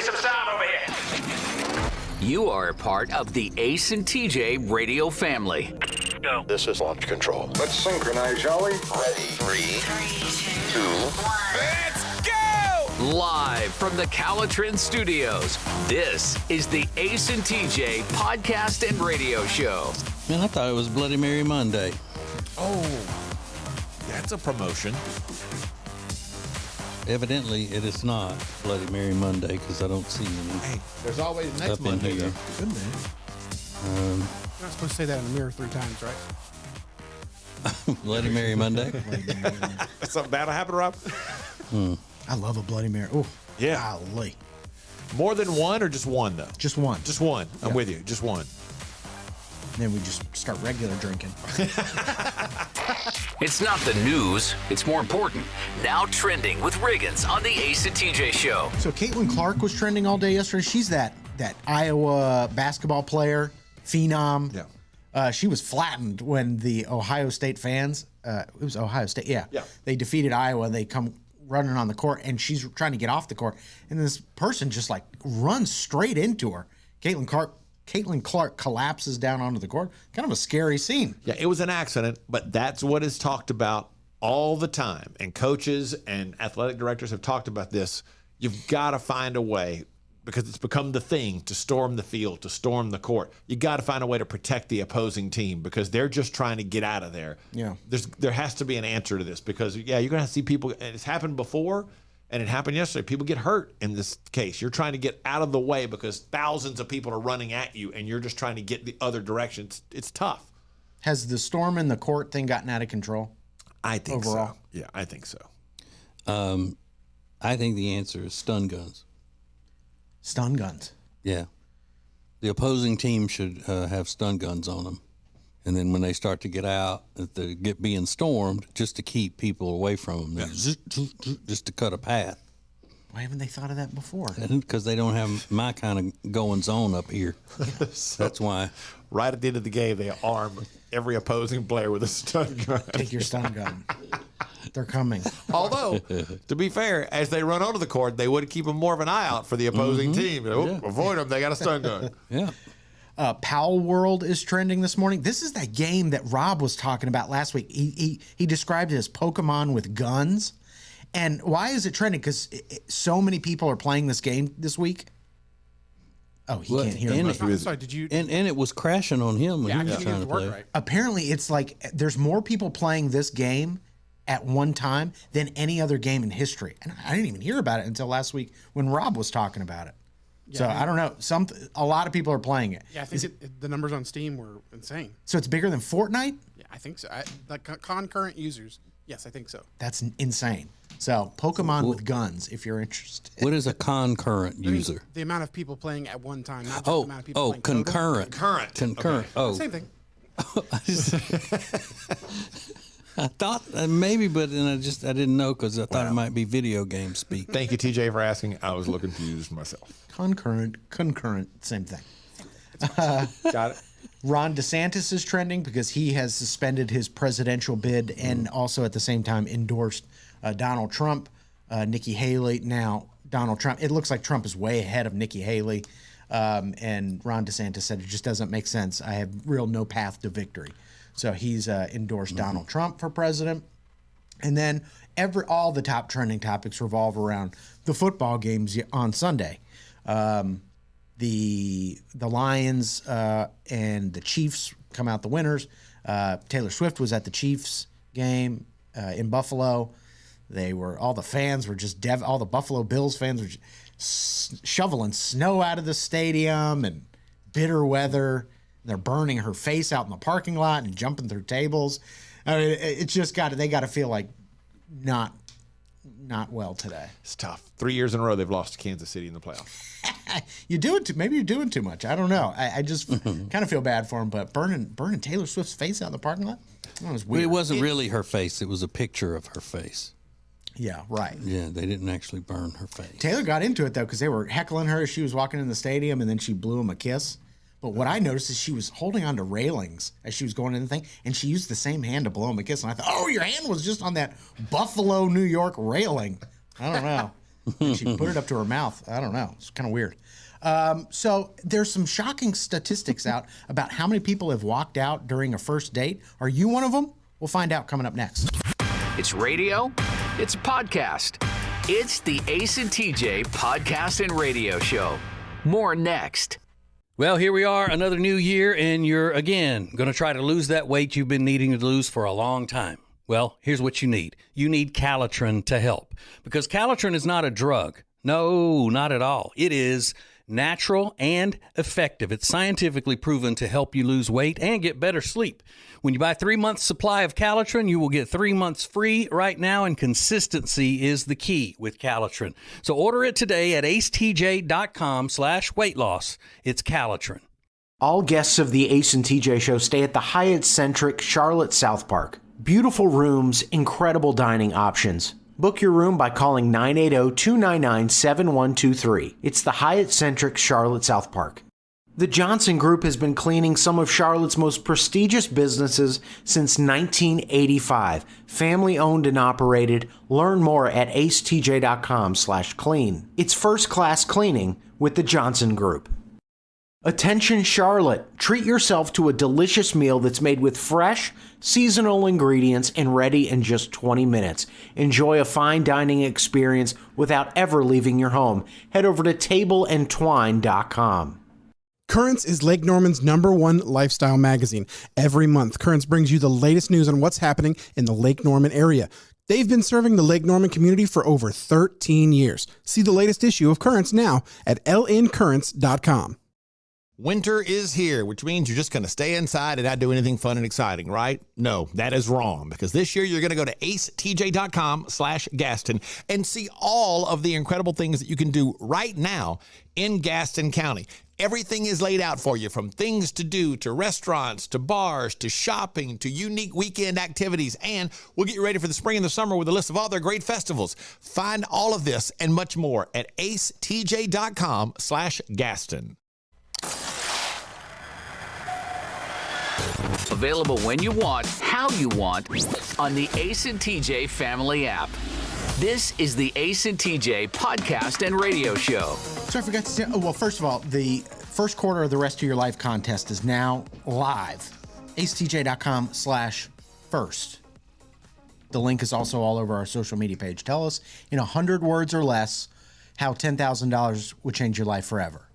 some sound over here. You are a part of the Ace and TJ radio family. Go. This is launch control. Let's synchronize, shall we? Ready. 3, 2, 1. Let's go! Live from the Calitrin Studios, this is the Ace and TJ podcast and radio show. Man, I thought it was Bloody Mary Monday. Oh, that's a promotion. Evidently, it is not Bloody Mary Monday because I don't see any. Hey, there's always next Up in Monday. here. Though. Good man. You're not supposed to say that in the mirror 3 times, right? Bloody Mary Monday. Something bad will happen, Rob? I love a Bloody Mary. Oh, Yeah. golly. More than one or just one, though? Just one. Just one. I'm Yeah. with you. Just one. Then we just start regular drinking. It's not the news, it's more important. Now trending with Riggins on the Ace and TJ show. So Caitlin Clark was trending all day yesterday. She's that Iowa basketball player, phenom. Yeah. She was flattened when the Ohio State fans, it was Ohio State, yeah. Yeah. They defeated Iowa. They come running on the court, and she's trying to get off the court. And this person just like runs straight into her. Caitlin Clark collapses down onto the court. Kind of a scary scene. Yeah, it was an accident, but that's what is talked about all the time. And coaches and athletic directors have talked about this. You've got to find a way, because it's become the thing, to storm the field, to storm the court. You got to find a way to protect the opposing team because they're just trying to get out of there. Yeah. There has to be an answer to this because, yeah, you're going to see people, and it's happened before, and it happened yesterday. People get hurt in this case. You're trying to get out of the way because thousands of people are running at you, and you're just trying to get the other direction. It's tough. Has the storm in the court thing gotten out of control? I think Overall. so. Yeah, I think so. I think the answer is stun guns. Stun guns. Yeah. The opposing team should have stun guns on them. And then when they start to get out, if they get being stormed, just to keep people away from them, just to cut a path. Why haven't they thought of that before? Because they don't have my kind of goings on up here. That's why. Right at the end of the game, they arm every opposing player with a stun gun. Take your stun gun. They're coming. Although, to be fair, as they run onto the court, they would keep more of an eye out for the opposing team. Avoid them. They got a stun gun. Yeah. Powell World is trending this morning. This is that game that Rob was talking about last week. He described it as Pokemon with guns. And why is it trending? Because so many people are playing this game this week. Oh, he can't hear me. I'm sorry, did you? And it was crashing on him when he was trying to play. Right. Apparently, it's like there's more people playing this game at one time than any other game in history. And I didn't even hear about it until last week when Rob was talking about it. Yeah, so I don't know. A lot of people are playing it. Yeah, I think the numbers on Steam were insane. So it's bigger than Fortnite? Yeah, I think so. Like concurrent users. Yes, I think so. That's insane. So Pokemon with guns, if you're interested. What is a concurrent user? The amount of people playing at one time, not just the amount of people playing concurrent. Concurrent. Oh, Same thing. I thought maybe, but then I didn't know because I thought it might be video game speak. Thank you, TJ, for asking. I was a little confused myself. Concurrent, same thing. Got it. Ron DeSantis is trending because he has suspended his presidential bid and also at the same time endorsed Donald Trump, Nikki Haley. Now, Donald Trump, it looks like Trump is way ahead of Nikki Haley. And Ron DeSantis said it just doesn't make sense. I have no path to victory. So he's endorsed Donald Trump for president. And then all the top trending topics revolve around the football games on Sunday. The Lions and the Chiefs come out the winners. Taylor Swift was at the Chiefs game in Buffalo. All the fans were just all the Buffalo Bills fans were just shoveling snow out of the stadium and bitter weather. They're burning her face out in the parking lot and jumping through tables. I mean, it's just they got to feel like not well today. It's tough. 3 years in a row they've lost to Kansas City in the playoffs. Maybe you're doing too much. I don't know. I just kind of feel bad for him. But burning Taylor Swift's face out in the parking lot, that was weird. It wasn't really her face. It was a picture of her face. Yeah, right. Yeah, they didn't actually burn her face. Taylor got into it though because they were heckling her as she was walking in the stadium, and then she blew him a kiss. But what I noticed is she was holding onto railings as she was going in the thing, and she used the same hand to blow him a kiss. And I thought, oh, your hand was just on that Buffalo, New York railing. I don't know. And she put it up to her mouth. I don't know. It's kind of weird. So there's some shocking statistics out about how many people have walked out during a first date. Are you one of them? We'll find out coming up next. It's radio. It's a podcast. It's the Ace and TJ podcast and radio show. More next. Well, here we are, another new year, and you're, again, going to try to lose that weight you've been needing to lose for a long time. Well, here's what you need. You need Calitrin to help, because Calitrin is not a drug. No, not at all. It is natural and effective. It's scientifically proven to help you lose weight and get better sleep. When you buy 3 months supply of Calitrin, you will get 3 months free right now, and consistency is the key with Calitrin. So order it today at acetj.com/weight loss. It's Calitrin. All guests of the Ace and TJ show stay at the Hyatt-centric Charlotte South Park. Beautiful rooms, incredible dining options. Book your room by calling 980-299-7123. It's the Hyatt-centric Charlotte South Park. The Johnson Group has been cleaning some of Charlotte's most prestigious businesses since 1985. Family owned and operated. Learn more at acetj.com/clean. It's first class cleaning with the Johnson Group. Attention Charlotte, treat yourself to a delicious meal that's made with fresh, seasonal ingredients and ready in just 20 minutes. Enjoy a fine dining experience without ever leaving your home. Head over to tableandtwine.com. Currents is Lake Norman's #1 lifestyle magazine. Every month, Currents brings you the latest news on what's happening in the Lake Norman area. They've been serving the Lake Norman community for over 13 years. See the latest issue of Currents now at lncurrents.com. Winter is here, which means you're just going to stay inside and not do anything fun and exciting, right? No, that is wrong, because this year you're going to go to acetj.com/Gaston and see all of the incredible things that you can do right now in Gaston County. Everything is laid out for you, from things to do, to restaurants, to bars, to shopping, to unique weekend activities. And we'll get you ready for the spring and the summer with a list of all their great festivals. Find all of this and much more at acetj.com/Gaston. Available when you want, how you want, on the Ace and TJ family app. This is the Ace and TJ podcast and radio show. So I forgot to say, well, first of all, the first quarter of the Rest of Your Life contest is now live. acetj.com/first. The link is also all over our social media page. Tell us in 100 words or less how $10,000 would change your life forever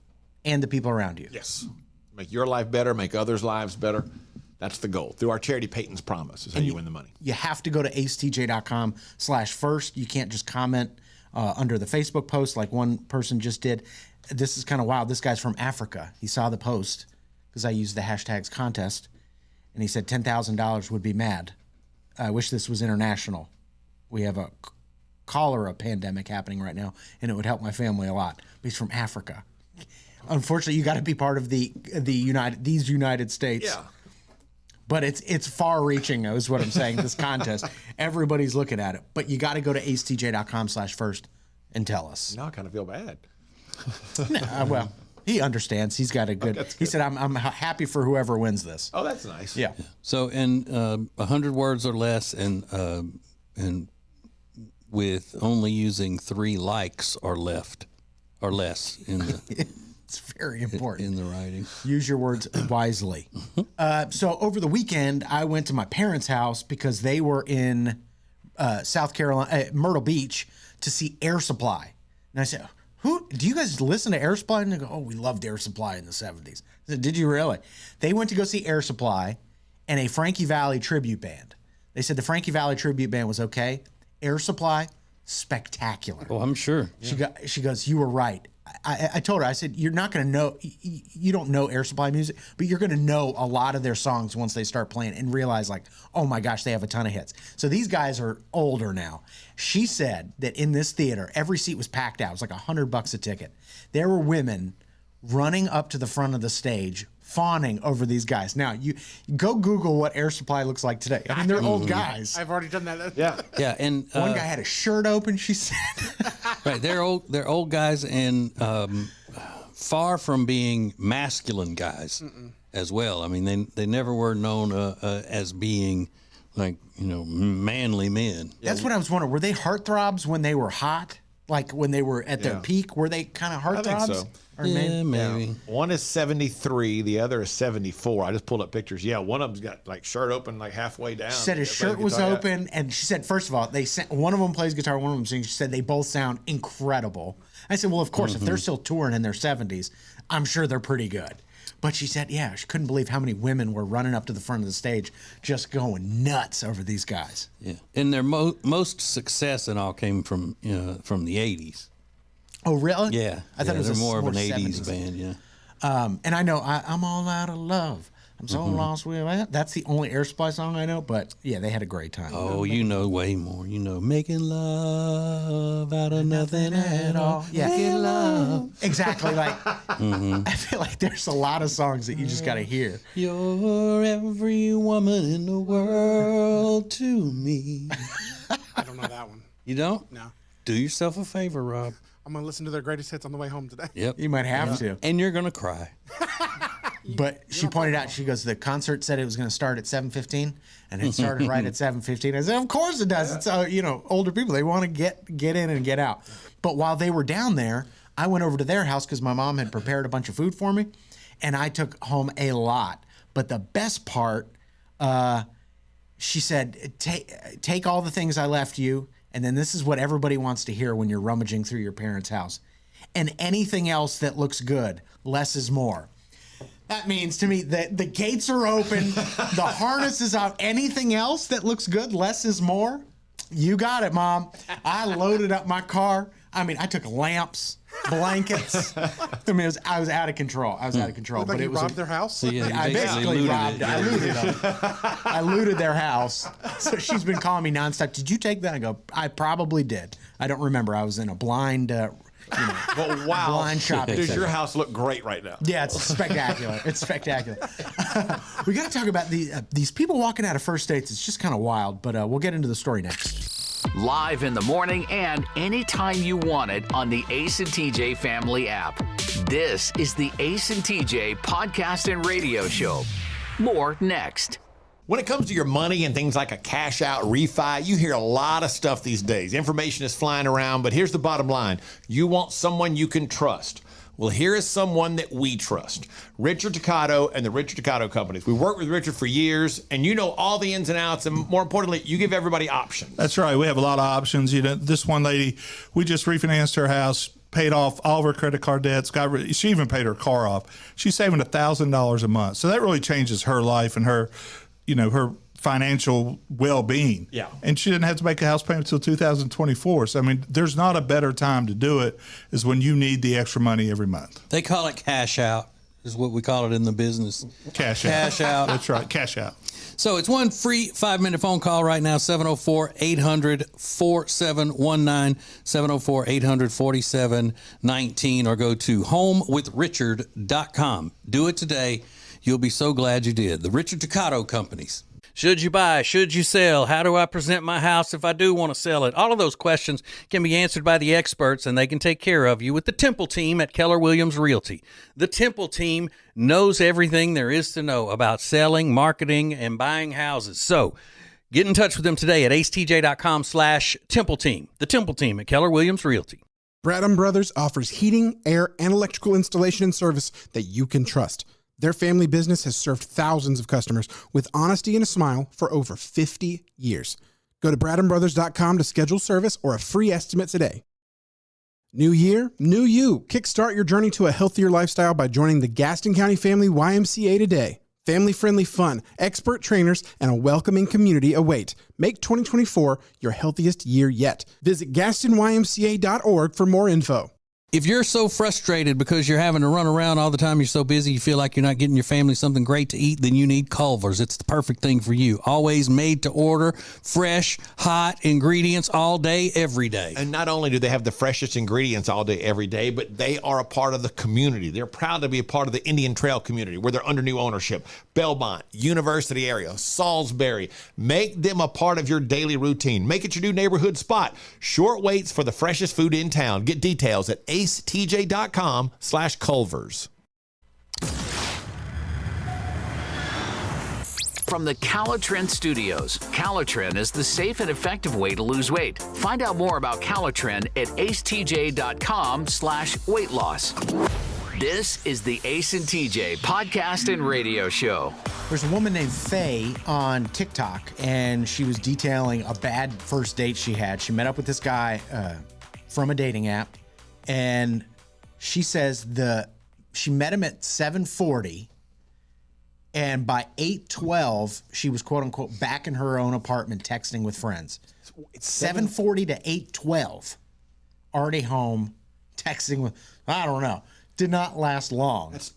and the people around you. Yes. Make your life better, make others' lives better. That's the goal. Through our charity, Peyton's Promise is how you win the money. You have to go to acetj.com/first. You can't just comment under the Facebook post like one person just did. This is kind of wild. This guy's from Africa. He saw the post because I used the hashtags contest, and he said $10,000 would be mad. I wish this was international. We have a cholera pandemic happening right now, and it would help my family a lot. But he's from Africa. Unfortunately, you got to be part of these United States. Yeah. But it's far-reaching, is what I'm saying, this contest. Everybody's looking at it. But you got to go to acetj.com/first and tell us. Now I kind of feel bad. Well, he understands. He's got a good... He said, I'm happy for whoever wins this. Oh, that's nice. Yeah. So in 100 words or less, and with only using 3 likes or less in the... It's very important. In the writing. Use your words wisely. So over the weekend, I went to my parents' house because they were in South Carolina, Myrtle Beach, to see Air Supply. And I said, do you guys listen to Air Supply? And they go, oh, we loved Air Supply in the 70s. I said, did you really? They went to go see Air Supply and a Frankie Valli tribute band. They said the Frankie Valli tribute band was okay. Air Supply, spectacular. Oh, I'm sure. She goes, you were right. I told her, I said, you're not going to know, you don't know Air Supply music, but you're going to know a lot of their songs once they start playing and realize like, oh my gosh, they have a ton of hits. So these guys are older now. She said that in this theater, every seat was packed out. It was like $100 a ticket. There were women running up to the front of the stage, fawning over these guys. Now, you go Google what Air Supply looks like today. I mean, they're old guys. I've already done that. Yeah. Yeah, and One guy had a shirt open, she said. right, they're old guys, and far from being masculine guys as well. I mean, they never were known as being like, manly men. That's what I was wondering. Were they heartthrobs when they were hot? Like when they were at their Yeah. peak, were they kind of I think heartthrobs? so. Or Yeah, maybe. One is 73, the other is 74. I just pulled up pictures. Yeah, one of them's got like shirt open like halfway down. She said his Plays shirt was guitar. Yeah. open, and she said, first of all, one of them plays guitar, one of them sings. She said they both sound incredible. I said, well, of course, if they're still touring in their 70s, I'm sure they're pretty good. But she said, yeah, she couldn't believe how many women were running up to the front of the stage just going nuts over these guys. Yeah, and their most success and all came from the 80s. Oh, really? Yeah, I thought it was they're more of an 70s 80s band. Yeah. And I know I'm all out of love. I'm so lost with that's the only Air Supply song I know. But yeah, they had a great time. Oh, you know way more. You know, making love out of nothing at all. Yeah. Making love. Exactly. Like I feel like there's a lot of songs that you just got to hear. You're every woman in the world to me. I don't know that one. You don't? No. Do yourself a favor, Rob. I'm gonna listen to their greatest hits on the way home today. Yep. You might have to. And you're gonna cry. But she pointed out, she goes, the concert said it was going to start at 7:15, and it started right at 7:15. I said, of course it does. It's older people, they want to get in and get out. But while they were down there, I went over to their house because my mom had prepared a bunch of food for me, and I took home a lot. But the best part, she said, take all the things I left you, and then this is what everybody wants to hear when you're rummaging through your parents' house. And anything else that looks good, less is more. That means to me that the gates are open, the harness is out. Anything else that looks good, less is more. You got it, Mom. I loaded up my car. I mean, I took lamps, blankets. I mean, I was out of control. Like but you it was robbed their house. So, yeah, you I basically looted robbed. it. I looted them. I looted their house. So she's been calling me nonstop. Did you take that? I go, I probably did. I don't remember. I was in a blind, But wow, blind shopping does center. your house look great right now? Yeah, it's spectacular. It's spectacular. We got to talk about these people walking out of first dates. It's just kind of wild, but we'll get into the story next. Live in the morning and anytime you want it on the Ace and TJ family app. This is the Ace and TJ podcast and radio show. More next. When it comes to your money and things like a cash out refi, you hear a lot of stuff these days. Information is flying around, but here's the bottom line. You want someone you can trust. Well, here is someone that we trust. Richard Toccato and the Richard Toccato Companies. We worked with Richard for years, and you know all the ins and outs, and more importantly, you give everybody options. That's right. We have a lot of options. You know, this one lady, we just refinanced her house, paid off all of her credit card debts. She even paid her car off. She's saving $1,000 a month. So that really changes her life and her financial well-being. Yeah. And she didn't have to make a house payment until 2024. So, I mean, there's not a better time to do it is when you need the extra money every month. They call it cash out, is what we call it in the business. Cash out. Cash out. That's right. Cash out. So it's one free 5-minute phone call right now, 704-800-4719, 704-800-4719, or go to homewithrichard.com. Do it today. You'll be so glad you did. The Richard Toccato Companies. Should you buy? Should you sell? How do I present my house if I do want to sell it? All of those questions can be answered by the experts, and they can take care of you with the Temple team at Keller Williams Realty. The Temple team knows everything there is to know about selling, marketing, and buying houses. So get in touch with them today at acetj.com/Temple team. The Temple team at Keller Williams Realty. Bradham Brothers offers heating, air, and electrical installation and service that you can trust. Their family business has served thousands of customers with honesty and a smile for over 50 years. Go to bradhambrothers.com to schedule service or a free estimate today. New year, new you. Kickstart your journey to a healthier lifestyle by joining the Gaston County Family YMCA today. Family-friendly fun, expert trainers, and a welcoming community await. Make 2024 your healthiest year yet. Visit GastonYMCA.org for more info. If you're so frustrated because you're having to run around all the time, you're so busy, you feel like you're not getting your family something great to eat, then you need Culver's. It's the perfect thing for you. Always made to order, fresh, hot ingredients all day, every day. And not only do they have the freshest ingredients all day, every day, but they are a part of the community. They're proud to be a part of the Indian Trail community where they're under new ownership. Belmont, University area, Salisbury. Make them a part of your daily routine. Make it your new neighborhood spot. Short waits for the freshest food in town. Get details at acetj.com/Culvers. From the Calitrin Studios, Calitrin is the safe and effective way to lose weight. Find out more about Calitrin at acetj.com/weight loss. This is the Ace and TJ podcast and radio show. There's a woman named Faye on TikTok, and she was detailing a bad first date she had. She met up with this guy from a dating app, and she says she met him at 7:40, and by 8:12, she was quote unquote back in her own apartment texting with friends. It's 7:40 to 8:12, already home, texting with, I don't know. Did not last long. That's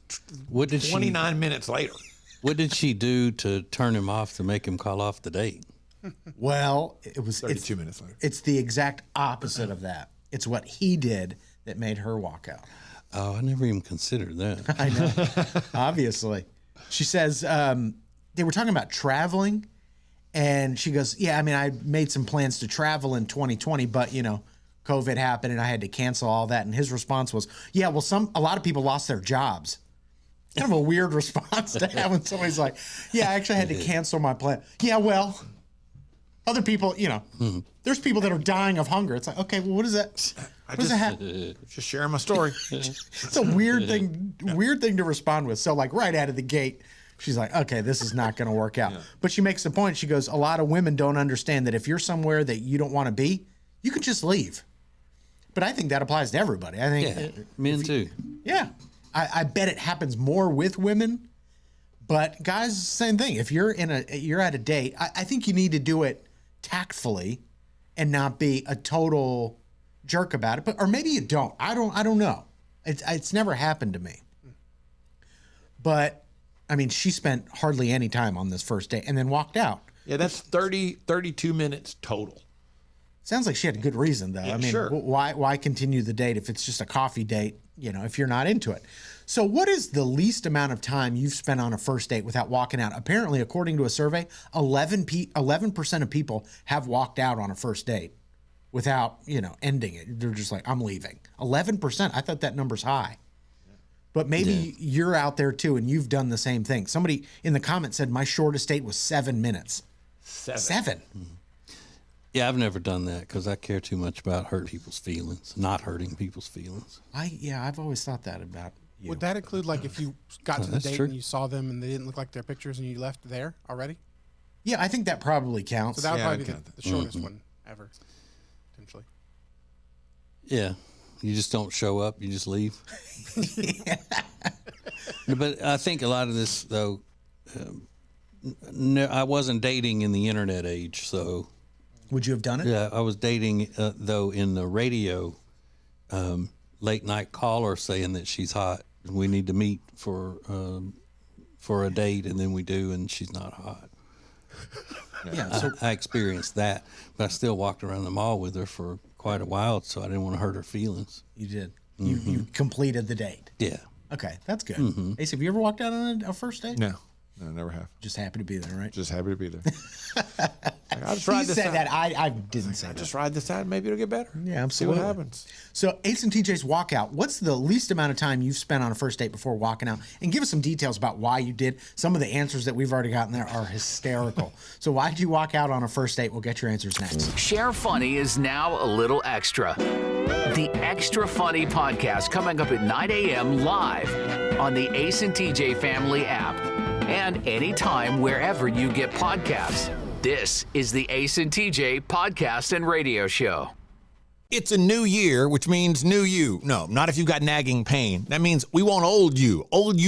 What did 29 minutes later. What did she do to turn him off to make him call off the date? Well, it was 32 minutes later. It's the exact opposite of that. It's what he did that made her walk out. Oh, I never even considered that. I know, obviously. She says they were talking about traveling, and she goes, yeah, I mean, I made some plans to travel in 2020, but, you know, COVID happened and I had to cancel all that. And his response was, yeah, well, a lot of people lost their jobs. Kind of a weird response to have when somebody's like, yeah, I actually had to cancel my plan. Yeah, well, other people, you know, there's people that are dying of hunger. It's like, okay, well, what is that? What does that have? Just sharing my story. It's a weird thing to respond with. So like right out of the gate, she's like, okay, this is not going to work out. Yeah. But she makes the point. She goes, a lot of women don't understand that if you're somewhere that you don't want to be, you can just leave. But I think that applies to everybody. I think men too. Yeah. I bet it happens more with women, but guys, same thing. If you're you're at a date, I think you need to do it tactfully and not be a total jerk about it. But or maybe you don't. I don't know. It's never happened to me. But I mean, she spent hardly any time on this first date and then walked out. Yeah, that's 32 minutes total. Sounds like she had a good reason, though. Yeah, I mean, sure. Why continue the date if it's just a coffee date, you know, if you're not into it? So what is the least amount of time you've spent on a first date without walking out? Apparently, according to a survey, 11% of people have walked out on a first date without, you know, ending it. They're just like, I'm leaving. 11%. I thought that number's high. But maybe you're out there, too, and you've done the same thing. Somebody in the comments said my shortest date was 7 minutes. 7? Mm-hmm. Yeah, I've never done that because I care too much about not hurting people's feelings. I've always thought that about you. Would that include like if you got to the date and you saw them and they didn't look like their pictures and you left there already? Yeah, I think that probably counts. So that would probably be the shortest one ever, potentially. Yeah, you just don't show up, you just leave. But I think a lot of this, though, I wasn't dating in the internet age, so... Would you have done it? Yeah, I was dating, though, in the radio, late night caller saying that she's hot and we need to meet for a date, and then we do, and she's not hot. Yeah, so I experienced that, but I still walked around the mall with her for quite a while, so I didn't want to hurt her feelings. You did. Mm-hmm. You completed the date. Yeah. Okay, that's good. Mm-hmm. Ace, have you ever walked out on a first date? No, never have. Just happy to be there, right? Just happy to be there. I just ride this said out. That. I didn't say that. Just ride this out. Maybe it'll get better. Yeah, absolutely. See what happens. So, Ace and TJ's walkout. What's the least amount of time you've spent on a first date before walking out? And give us some details about why you did. Some of the answers that we've already gotten there are hysterical. So, why did you walk out on a first date? We'll get your answers next. Share Funny is now a little extra. The Extra Funny podcast coming up at 9 a.m. live on the Ace and TJ Family app and anytime wherever you get podcasts. This is the Ace and TJ podcast and radio show. It's a new year, which means new you. No, not if you've got nagging pain. That means we want old you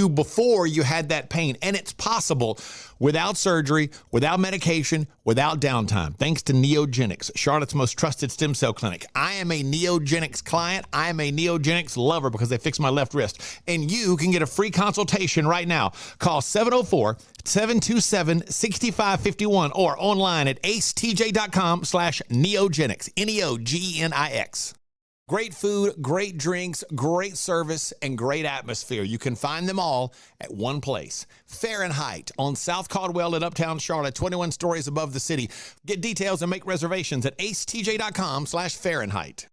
before you had that pain. And it's possible without surgery, without medication, without downtime, thanks to Neogenics, Charlotte's most trusted stem cell clinic. I am a Neogenics client. I am a Neogenics lover because they fixed my left wrist. And you can get a free consultation right now. Call 704-727-6551 or online at acetj.com/neogenics, Neogenics. Great food, great drinks, great service, and great atmosphere. You can find them all at one place. Fahrenheit on South Caldwell in Uptown Charlotte, 21 stories above the city. Get details and make reservations at acetj.com/Fahrenheit.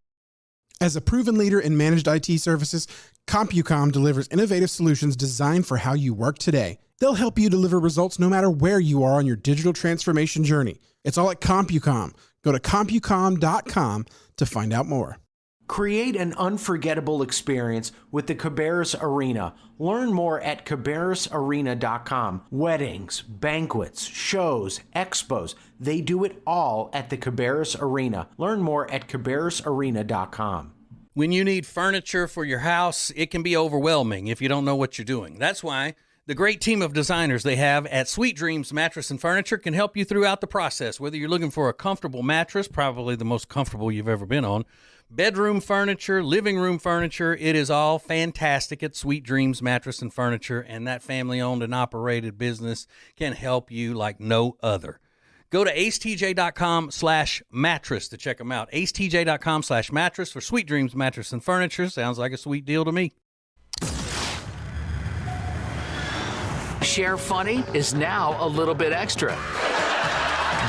As a proven leader in managed IT services, CompuCom delivers innovative solutions designed for how you work today. They'll help you deliver results no matter where you are on your digital transformation journey. It's all at CompuCom. Go to CompuCom.com to find out more. Create an unforgettable experience with the Cabarrus Arena. Learn more at cabarrusarena.com. Weddings, banquets, shows, expos, they do it all at the Cabarrus Arena. Learn more at cabarrusarena.com. When you need furniture for your house, it can be overwhelming if you don't know what you're doing. That's why the great team of designers they have at Sweet Dreams Mattress and Furniture can help you throughout the process. Whether you're looking for a comfortable mattress, probably the most comfortable you've ever been on, bedroom furniture, living room furniture, it is all fantastic at Sweet Dreams Mattress and Furniture, and that family-owned and operated business can help you like no other. Go to acetj.com/mattress to check them out. acetj.com/mattress for Sweet Dreams Mattress and Furniture. Sounds like a sweet deal to me. Share Funny is now a little bit extra.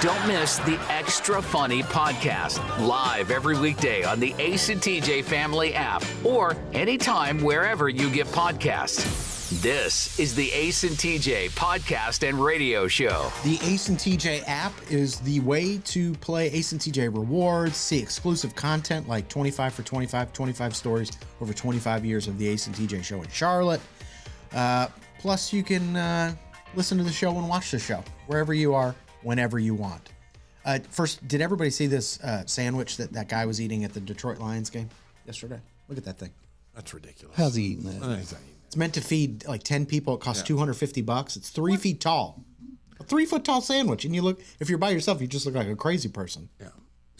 Don't miss the Extra Funny podcast, live every weekday on the Ace and TJ Family app or anytime wherever you get podcasts. This is the Ace and TJ podcast and radio show. The Ace and TJ app is the way to play Ace and TJ rewards, see exclusive content like 25 for 25 stories over 25 years of the Ace and TJ show in Charlotte. Plus, you can listen to the show and watch the show wherever you are, whenever you want. First, did everybody see this sandwich that guy was eating at the Detroit Lions game yesterday? Look at that thing. That's ridiculous. How's he eating that? It's meant to feed like 10 people. It costs $250. It's 3 feet tall. A 3 foot tall sandwich. And you look, if you're by yourself, you just look like a crazy person.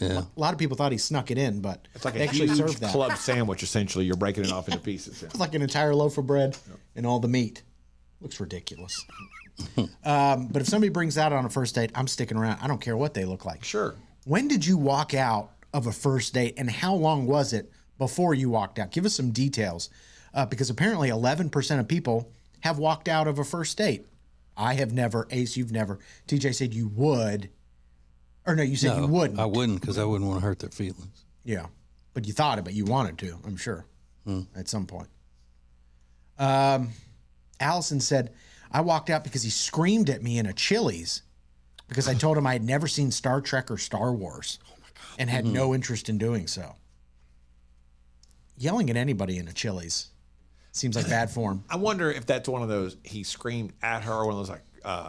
Yeah. A lot of people thought he snuck it in, but It's like they a actually huge served that. club sandwich, essentially. You're breaking it off into pieces. It's like an entire loaf of bread and all the meat. Looks ridiculous. But if somebody brings that on a first date, I'm sticking around. I don't care what they look like. Sure. When did you walk out of a first date, and how long was it before you walked out? Give us some details, because apparently 11% of people have walked out of a first date. I have never. Ace, you've never. TJ said you would. Or no, you said you wouldn't. I wouldn't, because I wouldn't want to hurt their feelings. Yeah. But you thought of it. You wanted to, I'm sure, at some point. Allison said, I walked out because he screamed at me in a Chili's because I told him I had never seen Star Trek or Star Wars and had no interest in doing so. Yelling at anybody in a Chili's seems like bad form. I wonder if that's one of those, he screamed at her, or one of those like,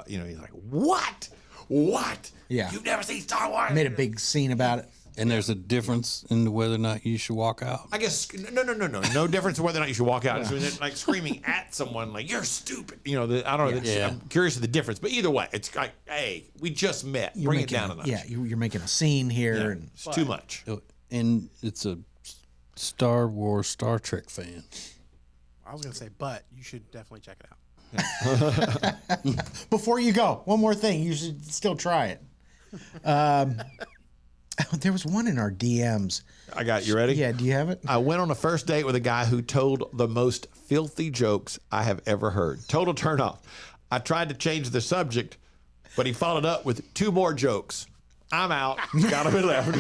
he's like, what? What? Yeah. You've never seen Star Wars? Made a big scene about it. And there's a difference in whether or not you should walk out. I guess no difference in whether or not you should walk out. It's like screaming at someone like you're stupid. I don't know. I'm curious of the difference, but either way, it's like, hey, we just met. Bring it down a notch. Yeah, you're making a scene here, and It's too much. And it's a Star Wars, Star Trek fan. I was gonna say, but you should definitely check it out. before you go, one more thing, you should still try it. There was one in our DMs. I got you ready. Yeah, do you have it? I went on a first date with a guy who told the most filthy jokes I have ever heard. Total turnoff. I tried to change the subject, but he followed up with 2 more jokes. I'm out. Got him and left.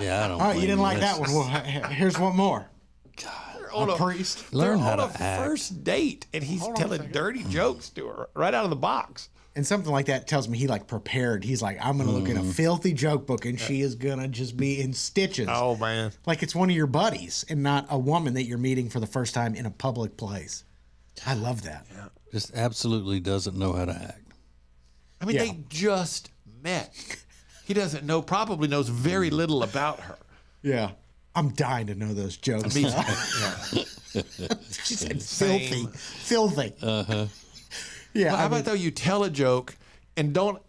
Yeah, I don't. All right, you blame didn't like That's- that one. Well, here's one more. on A priest. Learn they're how on to a act. first date, and he's telling dirty jokes to her right out of the box. And something like that tells me he like prepared. He's like, I'm gonna look in a filthy joke book, and she is gonna just be in stitches. Oh man! Like it's one of your buddies, and not a woman that you're meeting for the first time in a public place. I love that. Yeah. Just absolutely doesn't know how to act. I mean, they just met. He doesn't know. Probably knows very little about her. Yeah. I'm dying to know those jokes. She said filthy. Filthy. Uh-huh. Yeah. Well, how about though you tell a joke and don't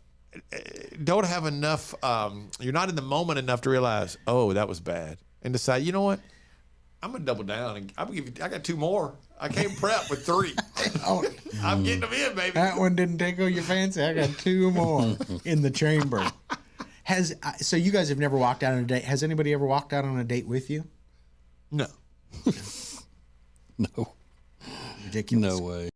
have enough, you're not in the moment enough to realize, oh, that was bad. And decide, you know what? I'm going to double down and I'm gonna give you, I got 2 more. I came prep with 3. I'm getting them in, baby. That one didn't tickle your fancy. I got 2 more in the chamber. So you guys have never walked out on a date. Has anybody ever walked out on a date with you? No. No. Ridiculous. No way.